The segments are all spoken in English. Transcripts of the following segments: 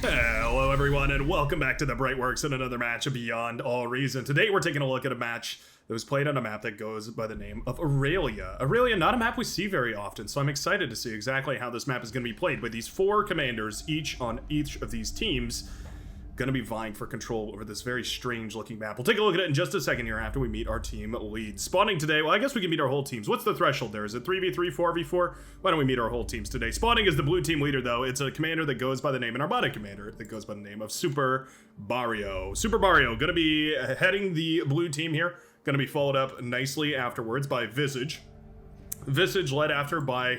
Hello everyone and welcome back to the Brightworks and another match of Beyond All Reason. Today we're taking a look at a match that was played on a map that goes by the name of Aurelia. Aurelia, not a map we see very often, so I'm excited to see exactly how this map is going to be played with these four commanders, each on each of these teams, going to be vying for control over this very strange looking map. We'll take a look at it in just a second here after we meet our team leads. Spawning today, well I guess we can meet our whole teams. What's the threshold there? Is it 3v3, 4v4? Why don't we meet our whole teams today? Spawning is the blue team leader though. It's a commander that goes by the name, an Armada commander that goes by the name of Super Barrio. Super Barrio, gonna be heading the blue team here. Gonna be followed up nicely afterwards by Visage. Visage led after by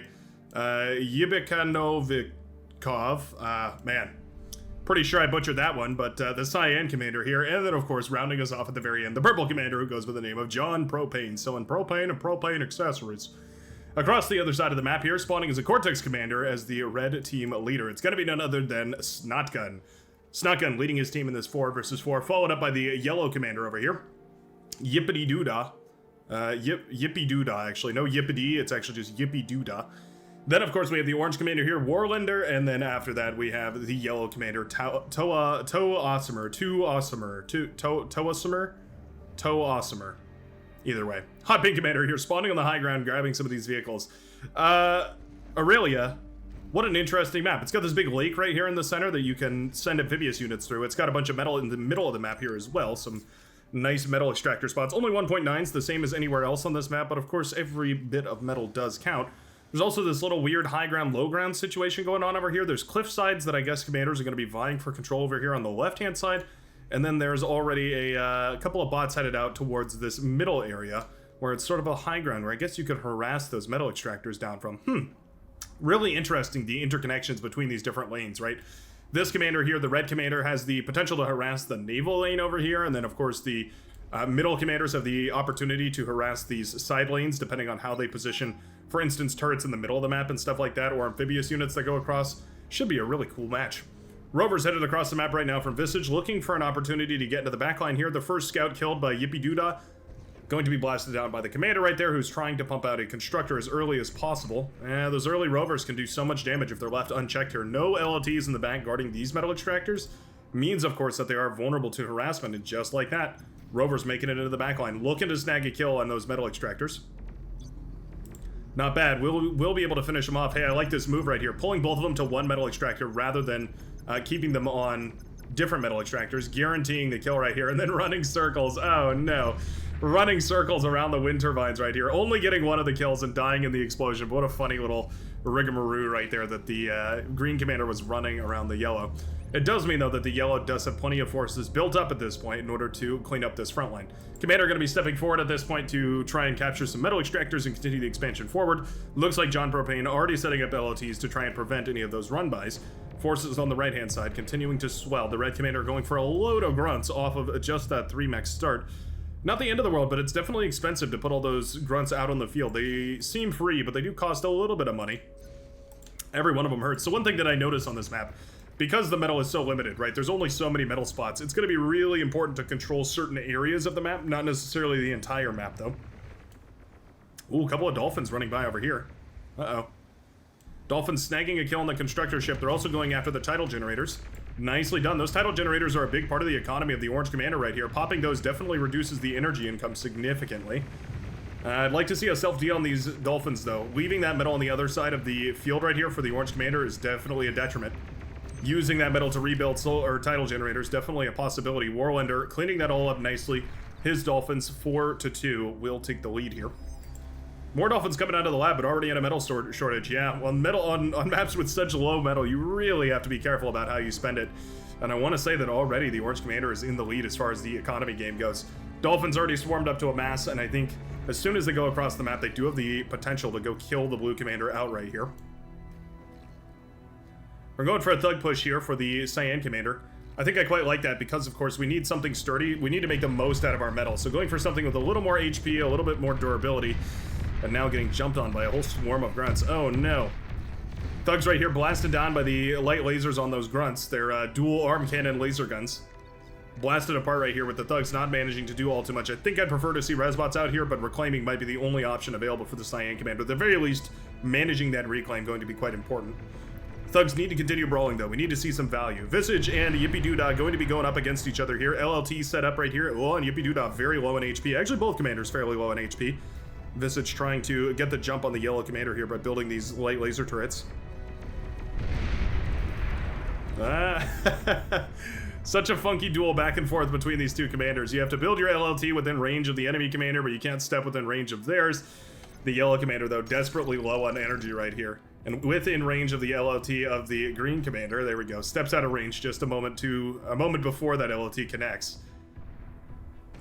Yibikanovikov. Man. Pretty sure I butchered that one, but the Cyan commander here, and then of course rounding us off at the very end, the purple commander who goes by the name of John Propane, selling propane and propane accessories. Across the other side of the map here, spawning as a Cortex commander as the red team leader. It's going to be none other than Snotgun. Snotgun leading his team in this 4 versus 4, followed up by the yellow commander over here, Yippity Doodah. Yippy Doodah, actually. No Yippity, it's actually just Yippy Doodah. Then, of course, we have the orange commander here, Warlander, and then after that, we have the yellow commander, Toassimer. Either way. Hot pink commander here, spawning on the high ground, grabbing some of these vehicles. Aurelia, what an interesting map. It's got this big lake right here in the center that you can send amphibious units through. It's got a bunch of metal in the middle of the map here as well, some nice metal extractor spots. Only 1.9s, the same as anywhere else on this map, but of course, every bit of metal does count. There's also this little weird high ground, low ground situation going on over here. There's cliff sides that I guess commanders are going to be vying for control over here on the left-hand side. And then there's already a couple of bots headed out towards this middle area where it's sort of a high ground where I guess you could harass those metal extractors down from. Really interesting, the interconnections between these different lanes, right? This commander here, the red commander, has the potential to harass the naval lane over here. And then, of course, the middle commanders have the opportunity to harass these side lanes depending on how they position, for instance, turrets in the middle of the map and stuff like that, or amphibious units that go across. Should be a really cool match. Rover's headed across the map right now from Visage, looking for an opportunity to get into the backline here. The first scout killed by Yippee Doodah, going to be blasted down by the commander right there, who's trying to pump out a constructor as early as possible. Those early Rovers can do so much damage if they're left unchecked here. No LLTs in the back guarding these metal extractors means, of course, that they are vulnerable to harassment, and just like that, Rover's making it into the backline, looking to snag a kill on those metal extractors. Not bad. We'll be able to finish them off. Hey, I like this move right here. Pulling both of them to one metal extractor rather than keeping them on different metal extractors, guaranteeing the kill right here, and then running circles. Oh, no. Running circles around the wind turbines right here. Only getting one of the kills and dying in the explosion. What a funny little rigmarole right there that the green commander was running around the yellow. It does mean, though, that the yellow does have plenty of forces built up at this point in order to clean up this front line. Commander going to be stepping forward at this point to try and capture some metal extractors and continue the expansion forward. Looks like John Propane already setting up LOTs to try and prevent any of those run-bys. Forces on the right-hand side continuing to swell. The red commander going for a load of grunts off of just that 3-mech start. Not the end of the world, but it's definitely expensive to put all those grunts out on the field. They seem free, but they do cost a little bit of money. Every one of them hurts. So one thing that I notice on this map, because the metal is so limited, right? There's only so many metal spots. It's going to be really important to control certain areas of the map, not necessarily the entire map, though. Ooh, a couple of dolphins running by over here. Uh-oh. Dolphins snagging a kill on the constructor ship. They're also going after the tidal generators. Nicely done. Those tidal generators are a big part of the economy of the orange commander right here. Popping those definitely reduces the energy income significantly. I'd like to see a self-deal on these dolphins, though. Leaving that metal on the other side of the field right here for the orange commander is definitely a detriment. Using that metal to rebuild tidal generators, definitely a possibility. Warlander cleaning that all up nicely. His dolphins, 4-2, will take the lead here. More dolphins coming out of the lab, but already in a metal shortage. Yeah, well, metal on maps with such low metal, you really have to be careful about how you spend it. And I want to say that already the orange commander is in the lead as far as the economy game goes. Dolphins already swarmed up to a mass, and I think as soon as they go across the map, they do have the potential to go kill the blue commander outright here. We're going for a thug push here for the Cyan commander. I think I quite like that because, of course, we need something sturdy. We need to make the most out of our metal. So going for something with a little more HP, a little bit more durability, and now getting jumped on by a whole swarm of grunts. Oh, no. Thugs right here blasted down by the light lasers on those grunts. They're dual arm cannon laser guns. Blasted apart right here with the thugs not managing to do all too much. I think I'd prefer to see resbots out here, but reclaiming might be the only option available for the Cyan commander. At the very least, managing that reclaim going to be quite important. Thugs need to continue brawling, though. We need to see some value. Visage and Yippee Doodah going to be going up against each other here. LLT set up right here. Oh, and Yippee Doodah very low in HP. Actually, both commanders fairly low in HP. Visage trying to get the jump on the yellow commander here by building these light laser turrets. Such a funky duel back and forth between these two commanders. You have to build your LLT within range of the enemy commander, but you can't step within range of theirs. The yellow commander, though, desperately low on energy right here. And within range of the LLT of the green commander, there we go. Steps out of range just a moment before that LLT connects.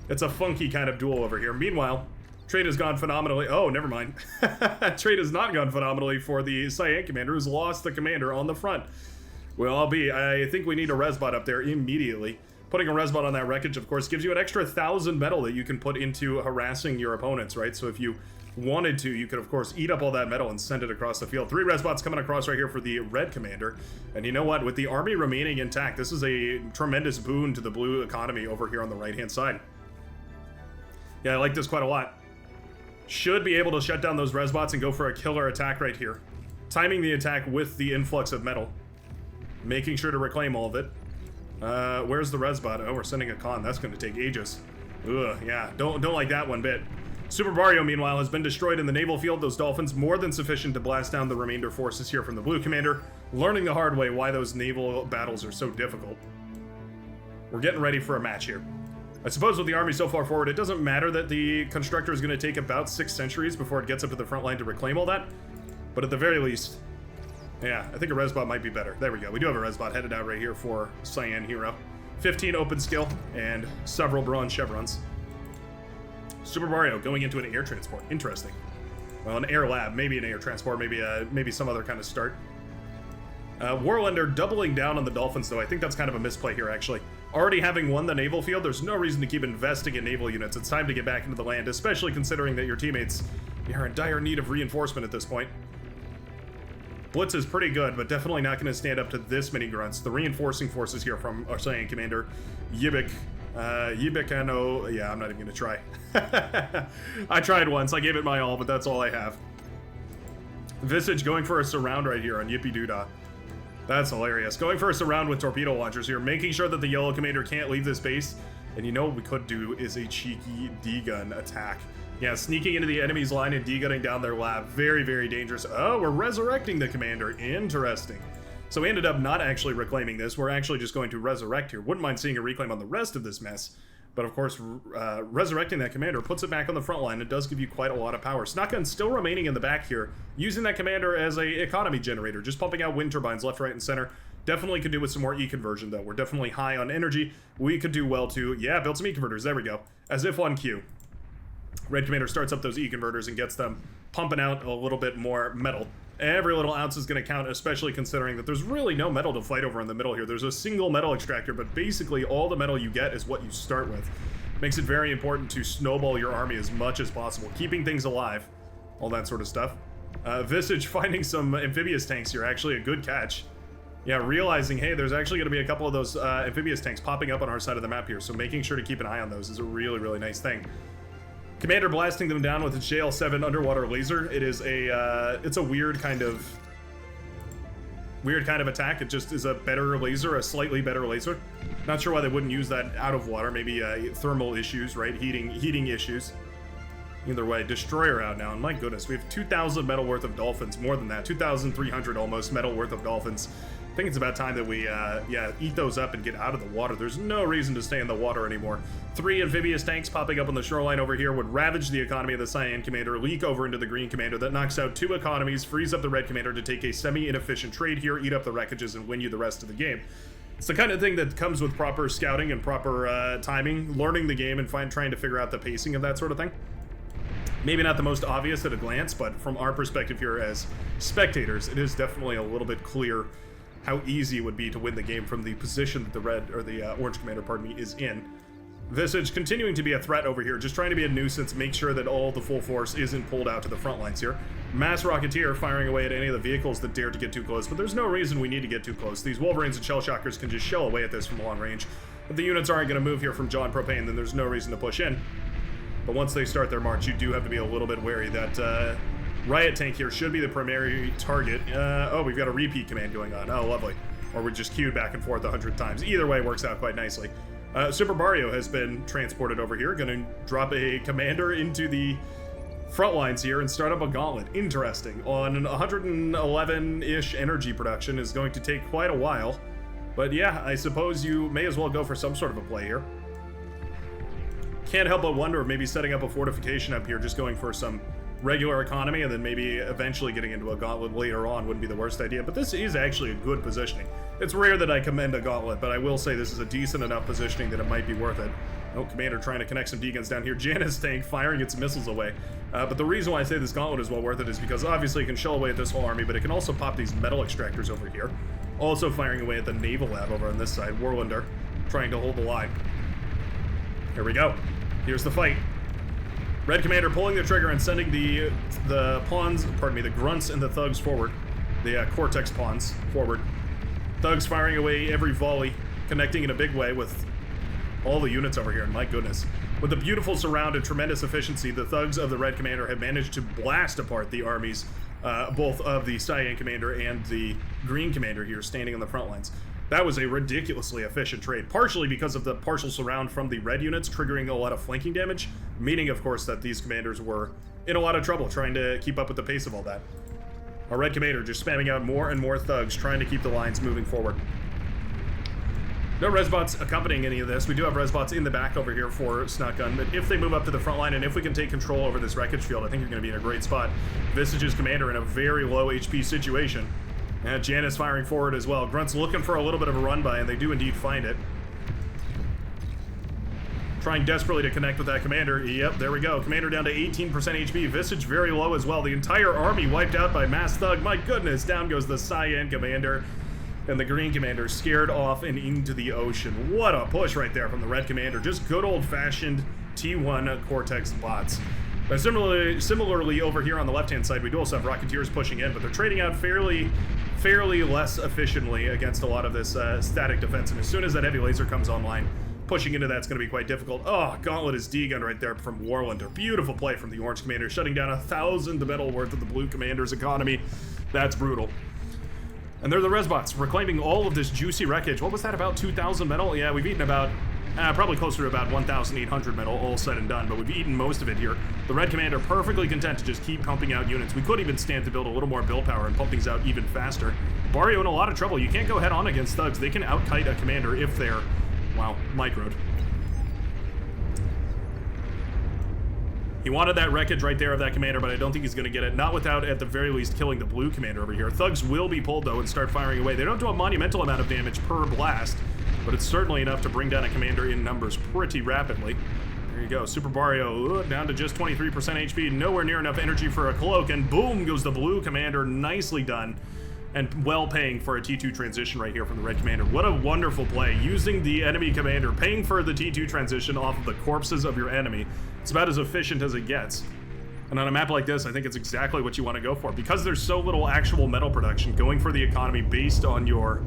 It's a funky kind of duel over here. Meanwhile, trade has gone phenomenally. Oh, never mind. Trade has not gone phenomenally for the Cyan commander, who's lost the commander on the front. Well, I think we need a resbot up there immediately. Putting a resbot on that wreckage, of course, gives you an extra 1,000 metal that you can put into harassing your opponents, right? So if you wanted to, you could, of course, eat up all that metal and send it across the field. 3 resbots coming across right here for the red commander. And you know what? With the army remaining intact, this is a tremendous boon to the blue economy over here on the right-hand side. Yeah, I like this quite a lot. Should be able to shut down those resbots and go for a killer attack right here. Timing the attack with the influx of metal. Making sure to reclaim all of it. Where's the resbot? Oh, we're sending a con. That's going to take ages. Ugh, yeah. Don't like that one bit. Super Barrio, meanwhile, has been destroyed in the naval field. Those Dolphins more than sufficient to blast down the remainder forces here from the blue commander. Learning the hard way why those naval battles are so difficult. We're getting ready for a match here. I suppose with the army so far forward, it doesn't matter that the constructor is going to take about 6 centuries before it gets up to the front line to reclaim all that. But at the very least, yeah, I think a resbot might be better. There we go. We do have a resbot headed out right here for Cyan Hero. 15 open skill and several bronze chevrons. Super Mario going into an air transport. Interesting. Well, an air lab, maybe an air transport, maybe some other kind of start. Warlander doubling down on the Dolphins, though. I think that's kind of a misplay here, actually. Already having won the naval field, there's no reason to keep investing in naval units. It's time to get back into the land, especially considering that your teammates are in dire need of reinforcement at this point. Blitz is pretty good, but definitely not going to stand up to this many grunts. The reinforcing forces here from our Cyan commander, Yibik. Yibik, yeah, I'm not even going to try. I tried once, I gave it my all, but that's all I have. Visage going for a surround right here on Yippee Doodah. That's hilarious. Going for a surround with torpedo launchers here, making sure that the yellow commander can't leave this base. And you know what we could do is a cheeky D-gun attack. Yeah, sneaking into the enemy's line and D-gunning down their lab. Very, very dangerous. Oh, we're resurrecting the commander. Interesting. So we ended up not actually reclaiming this. We're actually just going to resurrect here. Wouldn't mind seeing a reclaim on the rest of this mess. But of course, resurrecting that commander puts it back on the front line. It does give you quite a lot of power. Snotgun still remaining in the back here, using that commander as a economy generator, just pumping out wind turbines left, right, and center. Definitely could do with some more E-conversion, though. We're definitely high on energy. We could do well to, yeah, build some E-converters. There we go. As if on cue. Red commander starts up those E-converters and gets them pumping out a little bit more metal. Every little ounce is going to count, especially considering that there's really no metal to fight over in the middle here. There's a single metal extractor, but basically all the metal you get is what you start with. Makes it very important to snowball your army as much as possible, keeping things alive, all that sort of stuff. Visage finding some amphibious tanks here, actually a good catch. Yeah, realizing, hey, there's actually going to be a couple of those amphibious tanks popping up on our side of the map here, so making sure to keep an eye on those is a really, really nice thing. Commander blasting them down with its JL7 underwater laser. It is it's a weird kind of attack. It just is a better laser, a slightly better laser. Not sure why they wouldn't use that out of water. Maybe thermal issues, right? Heating issues. Either way, destroyer out now. And my goodness, we have 2,000 metal worth of dolphins. More than that, 2,300 almost metal worth of dolphins. I think it's about time that we, eat those up and get out of the water. There's no reason to stay in the water anymore. 3 amphibious tanks popping up on the shoreline over here would ravage the economy of the Cyan commander, leak over into the green commander. That knocks out 2 economies, frees up the red commander to take a semi-inefficient trade here, eat up the wreckages, and win you the rest of the game. It's the kind of thing that comes with proper scouting and proper timing, learning the game and trying to figure out the pacing of that sort of thing. Maybe not the most obvious at a glance, but from our perspective here as spectators, it is definitely a little bit clear how easy it would be to win the game from the position that the red, or the orange commander, pardon me, is in. Visage continuing to be a threat over here, just trying to be a nuisance, make sure that all the full force isn't pulled out to the front lines here. Mass Rocketeer firing away at any of the vehicles that dare to get too close, but there's no reason we need to get too close. These Wolverines and Shell Shockers can just shell away at this from long range. If the units aren't going to move here from John Propane, then there's no reason to push in. But once they start their march, you do have to be a little bit wary that Riot tank here should be the primary target. Oh, we've got a repeat command going on. Oh, lovely. Or we just queued back and forth 100 times. Either way works out quite nicely. Super Mario has been transported over here. Gonna drop a commander into the front lines here and start up a gauntlet. Interesting. On 111-ish energy production is going to take quite a while. But yeah, I suppose you may as well go for some sort of a play here. Can't help but wonder if maybe setting up a fortification up here, just going for some regular economy, and then maybe eventually getting into a gauntlet later on wouldn't be the worst idea. But this is actually a good positioning. It's rare that I commend a gauntlet, but I will say this is a decent enough positioning that it might be worth it. Oh, Commander trying to connect some D-guns down here. Janus tank firing its missiles away. But the reason why I say this gauntlet is well worth it is because obviously it can shell away at this whole army, but it can also pop these metal extractors over here. Also firing away at the naval lab over on this side. Warlander trying to hold the line. Here we go. Here's the fight. Red Commander pulling the trigger and sending the pawns, pardon me, the grunts and the thugs forward. The Cortex pawns forward. Thugs firing away every volley, connecting in a big way with all the units over here, and my goodness. With a beautiful surround and tremendous efficiency, the thugs of the Red Commander have managed to blast apart the armies, both of the Cyan Commander and the Green Commander here standing on the front lines. That was a ridiculously efficient trade, partially because of the partial surround from the red units triggering a lot of flanking damage, meaning, of course, that these commanders were in a lot of trouble trying to keep up with the pace of all that. Our Red Commander just spamming out more and more thugs, trying to keep the lines moving forward. No resbots accompanying any of this. We do have resbots in the back over here for Snotgun, but if they move up to the front line and if we can take control over this wreckage field, I think you're going to be in a great spot. Visage's commander in a very low HP situation. And Janus firing forward as well. Grunt's looking for a little bit of a run by, and they do indeed find it. Trying desperately to connect with that commander. Yep, there we go. Commander down to 18% HP. Visage very low as well. The entire army wiped out by Mass Thug. My goodness, down goes the Cyan Commander. And the Green Commander scared off and into the ocean. What a push right there from the Red Commander. Just good old-fashioned T1 Cortex bots. Similarly, over here on the left-hand side, we do also have Rocketeers pushing in, but they're trading out fairly less efficiently against a lot of this static defense. And as soon as that heavy laser comes online, pushing into that's going to be quite difficult. Oh, Gauntlet is D-gun right there from Warlander. Beautiful play from the Orange Commander, shutting down 1,000 metal worth of the Blue Commander's economy. That's brutal. And they're the Resbots, reclaiming all of this juicy wreckage. What was that, about 2,000 metal? Yeah, we've eaten about, probably closer to about 1,800 metal, all said and done, but we've eaten most of it here. The Red Commander perfectly content to just keep pumping out units. We could even stand to build a little more build power and pump things out even faster. Barrio in a lot of trouble. You can't go head on against thugs. They can out-kite a commander if they're, well, microed. He wanted that wreckage right there of that commander, but I don't think he's going to get it. Not without, at the very least, killing the blue commander over here. Thugs will be pulled, though, and start firing away. They don't do a monumental amount of damage per blast, but it's certainly enough to bring down a commander in numbers pretty rapidly. There you go. Super Barrio down to just 23% HP. Nowhere near enough energy for a cloak, and boom goes the blue commander. Nicely done. And well paying for a T2 transition right here from the Red Commander. What a wonderful play. Using the enemy commander, paying for the T2 transition off of the corpses of your enemy. It's about as efficient as it gets. And on a map like this, I think it's exactly what you want to go for. Because there's so little actual metal production, going for the economy based on your,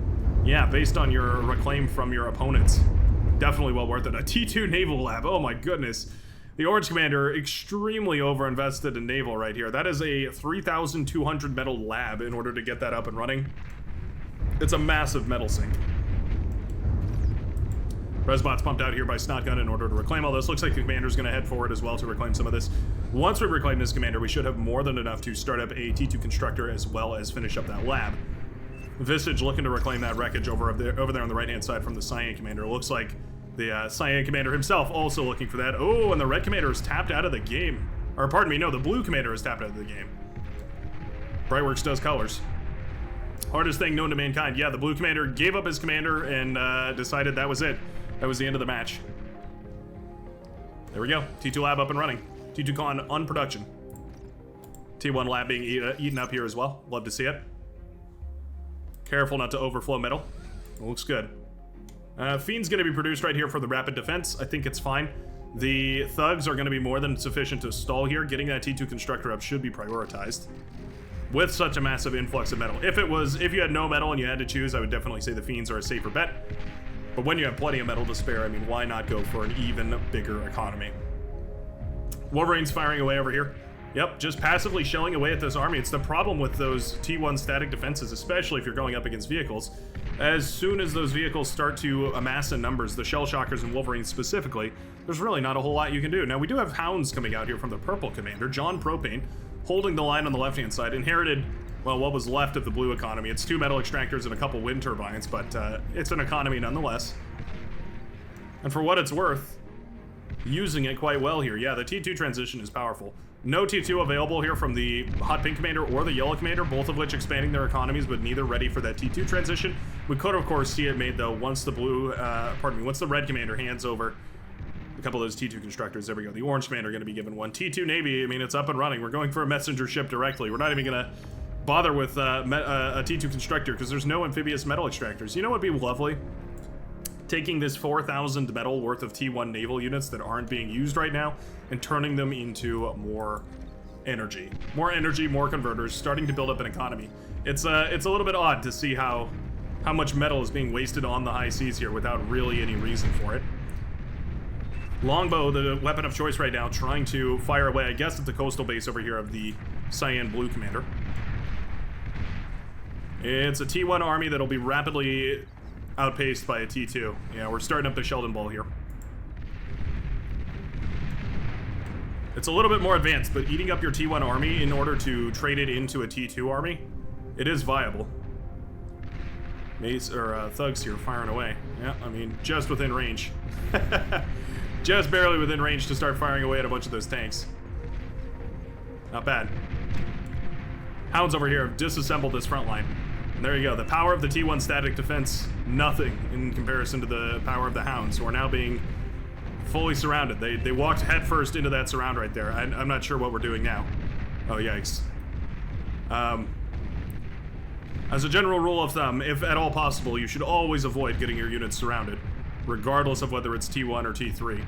based on your reclaim from your opponents. Definitely well worth it. A T2 naval lab, oh my goodness. The Orange Commander, extremely overinvested in naval right here. That is a 3,200 metal lab in order to get that up and running. It's a massive metal sink. Resbot's pumped out here by Snotgun in order to reclaim all this. Looks like the commander's going to head forward as well to reclaim some of this. Once we reclaim this commander, we should have more than enough to start up a T2 constructor as well as finish up that lab. Visage looking to reclaim that wreckage over there on the right-hand side from the Cyan Commander. Looks like the Cyan Commander himself also looking for that. Oh, and the Red Commander is tapped out of the game. Or pardon me, no, the Blue Commander is tapped out of the game. Brightworks does colors. Hardest thing known to mankind. Yeah, the Blue Commander gave up his commander and decided that was it. That was the end of the match. There we go. T2 lab up and running. T2 con on production. T1 lab being eaten up here as well. Love to see it. Careful not to overflow metal. It looks good. Fiend's going to be produced right here for the rapid defense. I think it's fine. The thugs are going to be more than sufficient to stall here. Getting that T2 constructor up should be prioritized. With such a massive influx of metal. If you had no metal and you had to choose, I would definitely say the Fiends are a safer bet. But when you have plenty of metal to spare, I mean, why not go for an even bigger economy? Wolverine's firing away over here. Yep, just passively shelling away at this army. It's the problem with those T1 static defenses, especially if you're going up against vehicles. As soon as those vehicles start to amass in numbers, the Shell Shockers and Wolverines specifically, there's really not a whole lot you can do. Now, we do have Hounds coming out here from the Purple Commander, John Propane, holding the line on the left-hand side, inherited, well, what was left of the blue economy. It's 2 metal extractors and a couple wind turbines, but it's an economy nonetheless. And for what it's worth, using it quite well here. Yeah, the T2 transition is powerful. No T2 available here from the Hot Pink Commander or the Yellow Commander, both of which expanding their economies, but neither ready for that T2 transition. We could, of course, see it made, though, once the once the Red Commander hands over a couple of those T2 constructors. There we go. The Orange Commander going to be given one. T2 Navy, I mean, it's up and running. We're going for a messenger ship directly. We're not even going to bother with a T2 constructor because there's no amphibious metal extractors. You know what would be lovely? Taking this 4,000 metal worth of T1 naval units that aren't being used right now and turning them into more energy. More energy, more converters, starting to build up an economy. It's a little bit odd to see how much metal is being wasted on the high seas here without really any reason for it. Longbow, the weapon of choice right now, trying to fire away, I guess, at the coastal base over here of the Cyan Blue Commander. It's a T1 army that'll be rapidly outpaced by a T2. Yeah, we're starting up the Sheldon Ball here. It's a little bit more advanced, but eating up your T1 army in order to trade it into a T2 army, it is viable. Mace, or thugs here firing away. Yeah, I mean, just within range. Just barely within range to start firing away at a bunch of those tanks. Not bad. Hounds over here have disassembled this front line. And there you go. The power of the T1 static defense, nothing in comparison to the power of the Hounds, who are now being fully surrounded. They walked headfirst into that surround right there. I'm not sure what we're doing now. Oh, yikes. As a general rule of thumb, if at all possible, you should always avoid getting your units surrounded, regardless of whether it's T1 or T3.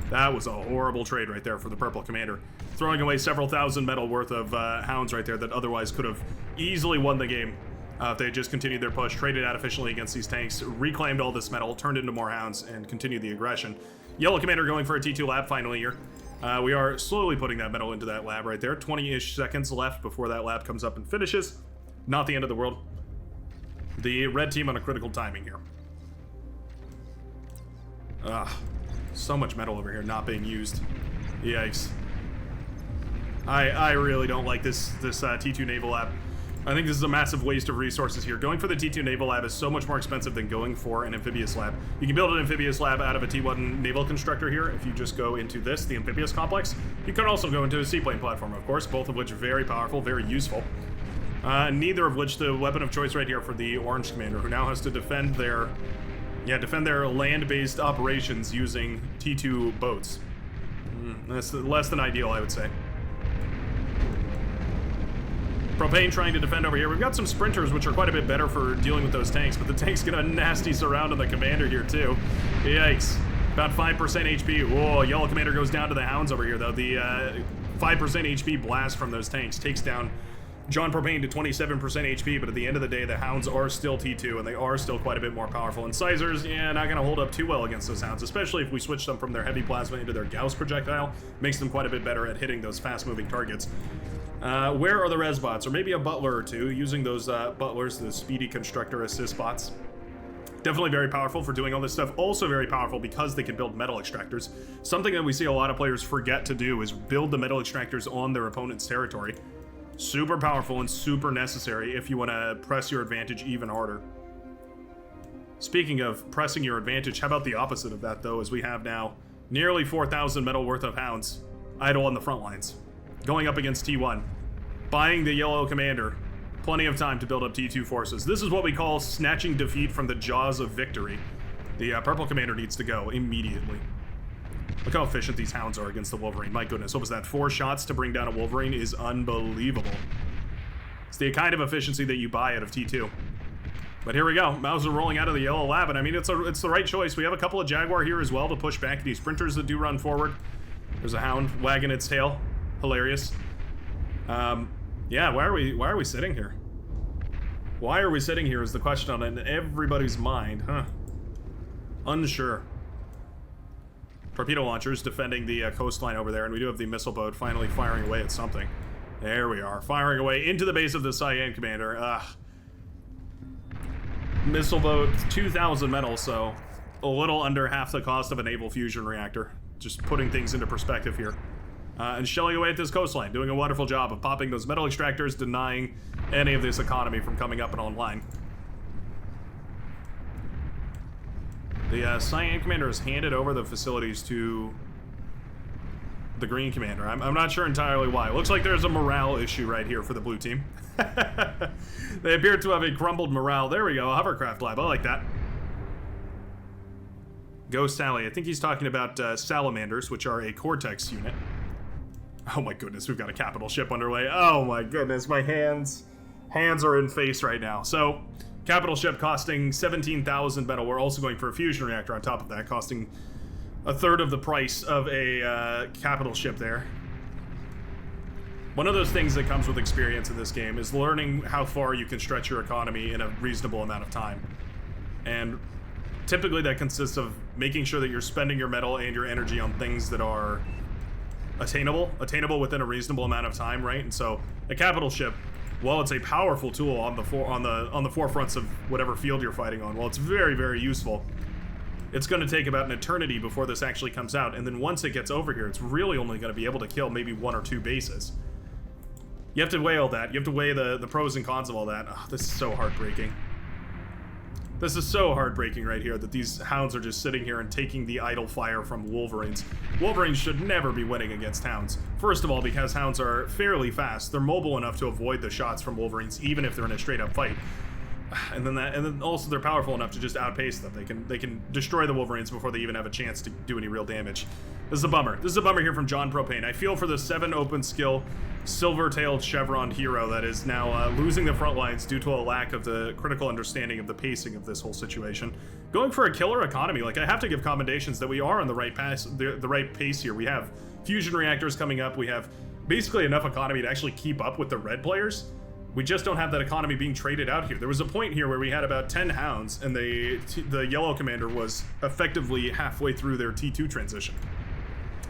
That was a horrible trade right there for the Purple Commander. Throwing away several thousand metal worth of Hounds right there that otherwise could have easily won the game if they had just continued their push, traded out efficiently against these tanks, reclaimed all this metal, turned into more Hounds, and continued the aggression. Yellow Commander going for a T2 lab finally here. We are slowly putting that metal into that lab right there. 20-ish seconds left before that lab comes up and finishes. Not the end of the world. The red team on a critical timing here. So much metal over here not being used. Yikes. I really don't like this T2 Naval Lab. I think this is a massive waste of resources here. Going for the T2 Naval Lab is so much more expensive than going for an Amphibious Lab. You can build an Amphibious Lab out of a T1 Naval Constructor here if you just go into this, the Amphibious Complex. You can also go into a Seaplane Platform, of course, both of which are very powerful, very useful. Neither of which the weapon of choice right here for the Orange Commander, who now has to defend their land-based operations using T2 boats. That's less than ideal, I would say. Propane trying to defend over here. We've got some sprinters, which are quite a bit better for dealing with those tanks, but the tanks get a nasty surround on the commander here, too. Yikes. About 5% HP. Whoa, Yellow Commander goes down to the Hounds over here, though. The 5% HP blast from those tanks takes down John Propane to 27% HP, but at the end of the day, the Hounds are still T2, and they are still quite a bit more powerful. And Sizers, yeah, not going to hold up too well against those Hounds, especially if we switch them from their heavy plasma into their Gauss projectile. Makes them quite a bit better at hitting those fast-moving targets. Where are the res bots? Or maybe a butler or two, using those butlers, the speedy constructor assist bots. Definitely very powerful for doing all this stuff. Also very powerful because they can build metal extractors. Something that we see a lot of players forget to do is build the metal extractors on their opponent's territory. Super powerful and super necessary if you want to press your advantage even harder. Speaking of pressing your advantage, how about the opposite of that, though, as we have now nearly 4,000 metal worth of Hounds idle on the front lines, going up against T1, buying the Yellow Commander plenty of time to build up T2 forces. This is what we call snatching defeat from the jaws of victory. The Purple Commander needs to go immediately. Look how efficient these Hounds are against the Wolverine. My goodness, what was that? 4 shots to bring down a Wolverine is unbelievable. It's the kind of efficiency that you buy out of T2. But here we go. Mauser rolling out of the Yellow Lab, and I mean, it's the right choice. We have a couple of Jaguar here as well to push back these sprinters that do run forward. There's a Hound wagging its tail. Hilarious. Yeah, why are we sitting here? Why are we sitting here is the question on everybody's mind, huh? Unsure. torpedo launchers defending the coastline over there, and we do have the missile boat finally firing away at something. There we are, firing away into the base of the Cyan commander. Missile boat, 2,000 metal, so a little under half the cost of a naval fusion reactor. Just putting things into perspective here. And shelling away at this coastline, doing a wonderful job of popping those metal extractors, denying any of this economy from coming up and online. The Cyan commander has handed over the facilities to the green commander. I'm not sure entirely why. Looks like there's a morale issue right here for the blue team. They appear to have a crumbled morale. There we go, a hovercraft lab. I like that. Ghost Sally. I think he's talking about salamanders, which are a Cortex unit. Oh my goodness, we've got a capital ship underway. Oh my goodness, my hands are in face right now. So, capital ship costing 17,000 metal. We're also going for a fusion reactor on top of that, costing a third of the price of a capital ship there. One of those things that comes with experience in this game is learning how far you can stretch your economy in a reasonable amount of time. And typically that consists of making sure that you're spending your metal and your energy on things that are attainable within a reasonable amount of time, right? And so a capital ship, while it's a powerful tool on the forefronts of whatever field you're fighting on, while it's very, very useful, it's going to take about an eternity before this actually comes out, and then once it gets over here, it's really only going to be able to kill maybe 1 or 2 bases. You have to weigh all that. You have to weigh the pros and cons of all that. Oh, this is so heartbreaking. This is so heartbreaking right here that these hounds are just sitting here and taking the idle fire from Wolverines. Wolverines should never be winning against hounds. First of all, because hounds are fairly fast. They're mobile enough to avoid the shots from Wolverines, even if they're in a straight-up fight. And then also they're powerful enough to just outpace them. They can destroy the Wolverines before they even have a chance to do any real damage. This is a bummer. This is a bummer here from John Propane. I feel for the 7 open skill, silver-tailed chevron hero that is now losing the front lines due to a lack of the critical understanding of the pacing of this whole situation. Going for a killer economy, like, I have to give commendations that we are on the right pace here. We have fusion reactors coming up. We have basically enough economy to actually keep up with the red players. We just don't have that economy being traded out here. There was a point here where we had about 10 hounds, and the yellow commander was effectively halfway through their T2 transition.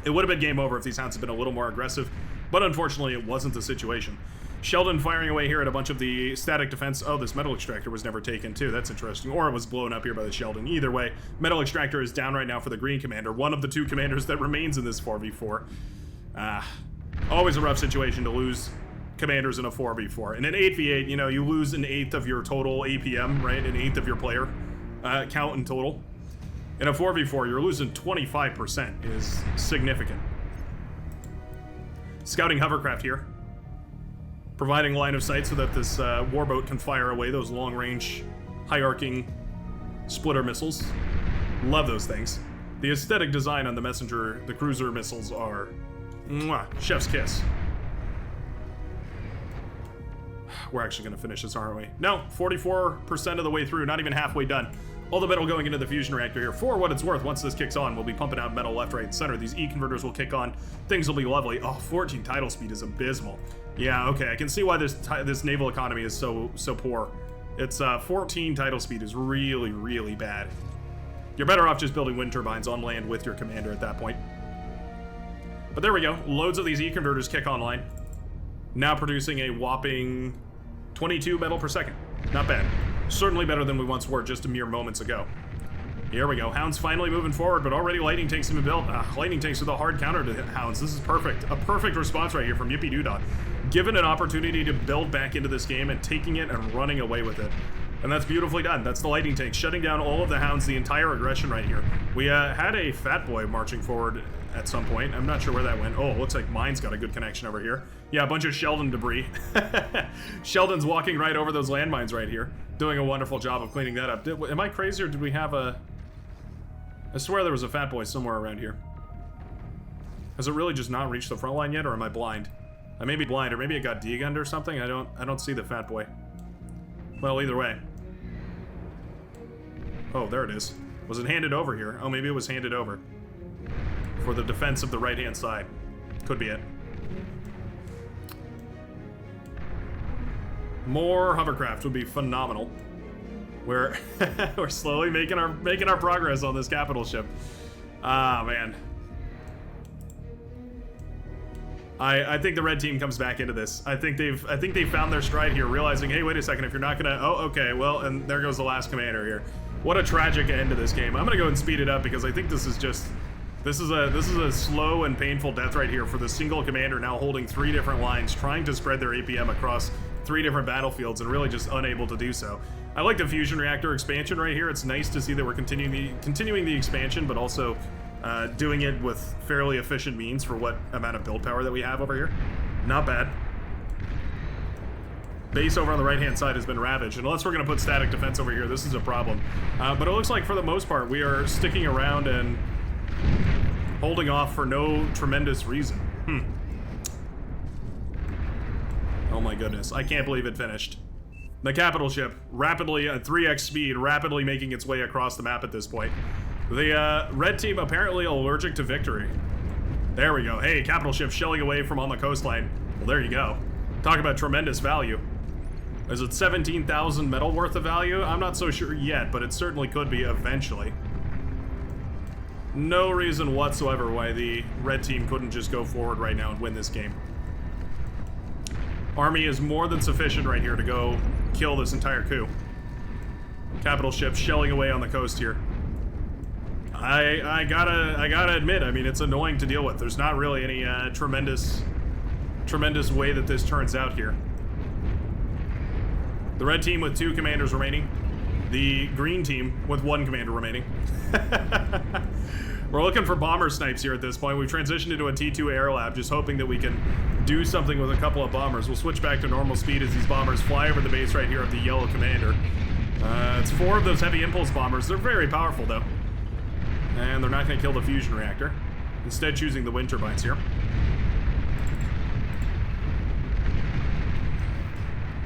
It would have been game over if these hounds had been a little more aggressive, but unfortunately it wasn't the situation. Sheldon firing away here at a bunch of the static defense. Oh, this metal extractor was never taken too. That's interesting. Or it was blown up here by the Sheldon. Either way, metal extractor is down right now for the green commander, one of the 2 commanders that remains in this 4v4. Always a rough situation to lose commanders in a 4v4. In an 8v8, you know, you lose an 1/8 of your total APM, right? An 1/8 of your player count in total. In a 4v4, you're losing 25% is significant. Scouting hovercraft here, providing line of sight so that this warboat can fire away those long-range, high-arcing splitter missiles. Love those things. The aesthetic design on the cruiser missiles are mwah, chef's kiss. We're actually going to finish this, aren't we? No, 44% of the way through, not even halfway done. All the metal going into the fusion reactor here. For what it's worth, once this kicks on, we'll be pumping out metal left, right, and center. These E-converters will kick on. Things will be lovely. Oh, 14 tidal speed is abysmal. Yeah, okay, I can see why this naval economy is so poor. It's 14 tidal speed is really, really bad. You're better off just building wind turbines on land with your commander at that point. But there we go. Loads of these E-converters kick online. Now producing a whopping 22 metal per second. Not bad. Certainly better than we once were just a mere moments ago. Here we go. Hounds finally moving forward, but already lightning tanks have been built. Lightning tanks with a hard counter to hounds. This is perfect. A perfect response right here from Yippee Doodah. Given an opportunity to build back into this game and taking it and running away with it. And that's beautifully done. That's the lightning tank, shutting down all of the hounds, the entire aggression right here. We had a fat boy marching forward at some point. I'm not sure where that went. Oh, looks like mine's got a good connection over here. Yeah, a bunch of Sheldon debris. Sheldon's walking right over those landmines right here, doing a wonderful job of cleaning that up. Am I crazy, or did we have a... I swear there was a fat boy somewhere around here. Has it really just not reached the front line yet, or am I blind? I may be blind, or maybe it got degunned or something. I don't see the fat boy. Well, either way. Oh, there it is. Was it handed over here? Oh, maybe it was handed over. For the defense of the right-hand side. Could be it. More hovercraft would be phenomenal. We're slowly making our progress on this capital ship. Ah, man. I think the red team comes back into this. I think they've found their stride here, realizing, hey, wait a second, if you're not gonna, oh, okay, well, and there goes the last commander here. What a tragic end to this game. I'm gonna go and speed it up because I think this is just, this is a slow and painful death right here for the single commander now holding 3 different lines, trying to spread their APM across 3 different battlefields and really just unable to do so. I like the fusion reactor expansion right here. It's nice to see that we're continuing the expansion, but also doing it with fairly efficient means for what amount of build power that we have over here. Not bad. Base over on the right-hand side has been ravaged. Unless we're going to put static defense over here, this is a problem. But it looks like for the most part, we are sticking around and holding off for no tremendous reason. Oh my goodness, I can't believe it finished. The capital ship, rapidly at 3x speed, rapidly making its way across the map at this point. The red team apparently allergic to victory. There we go. Hey, capital ship shelling away from on the coastline. Well, there you go. Talk about tremendous value. Is it 17,000 metal worth of value? I'm not so sure yet, but it certainly could be eventually. No reason whatsoever why the red team couldn't just go forward right now and win this game. Army is more than sufficient right here to go kill this entire coup. Capital ship shelling away on the coast here. I gotta admit, I mean, it's annoying to deal with. There's not really any tremendous way that this turns out here. The red team with 2 commanders remaining. The green team with 1 commander remaining. We're looking for bomber snipes here at this point. We've transitioned into a T2 air lab, just hoping that we can do something with a couple of bombers. We'll switch back to normal speed as these bombers fly over the base right here of the yellow commander. It's 4 of those heavy impulse bombers. They're very powerful, though. And they're not going to kill the fusion reactor. Instead, choosing the wind turbines here.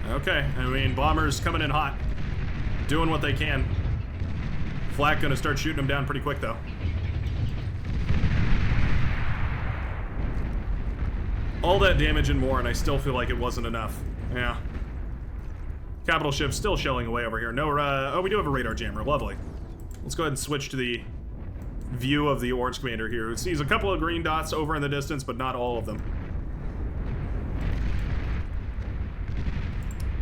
Okay, I mean, bombers coming in hot. Doing what they can. Flak going to start shooting them down pretty quick, though. All that damage and more, and I still feel like it wasn't enough. Yeah. Capital ship still shelling away over here. No, oh, we do have a radar jammer. Lovely. Let's go ahead and switch to the view of the orange commander here. It sees a couple of green dots over in the distance, but not all of them.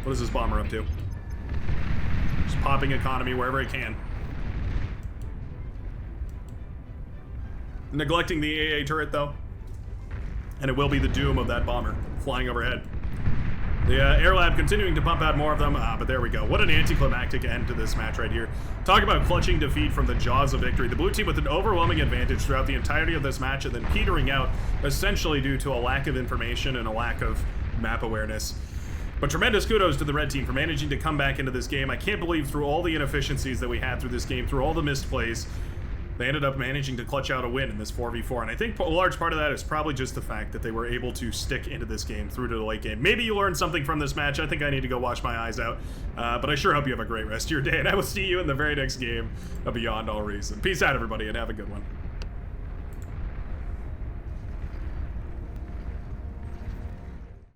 What is this bomber up to? Just popping economy wherever it can. Neglecting the AA turret, though. And it will be the doom of that bomber flying overhead. The air lab continuing to pump out more of them, but there we go. What an anticlimactic end to this match right here. Talk about clutching defeat from the jaws of victory. The blue team with an overwhelming advantage throughout the entirety of this match and then petering out essentially due to a lack of information and a lack of map awareness. But tremendous kudos to the red team for managing to come back into this game. I can't believe through all the inefficiencies that we had through this game, through all the missed plays, they ended up managing to clutch out a win in this 4v4, and I think a large part of that is probably just the fact that they were able to stick into this game through to the late game. Maybe you learned something from this match. I think I need to go wash my eyes out, but I sure hope you have a great rest of your day, and I will see you in the very next game of Beyond All Reason. Peace out, everybody, and have a good one.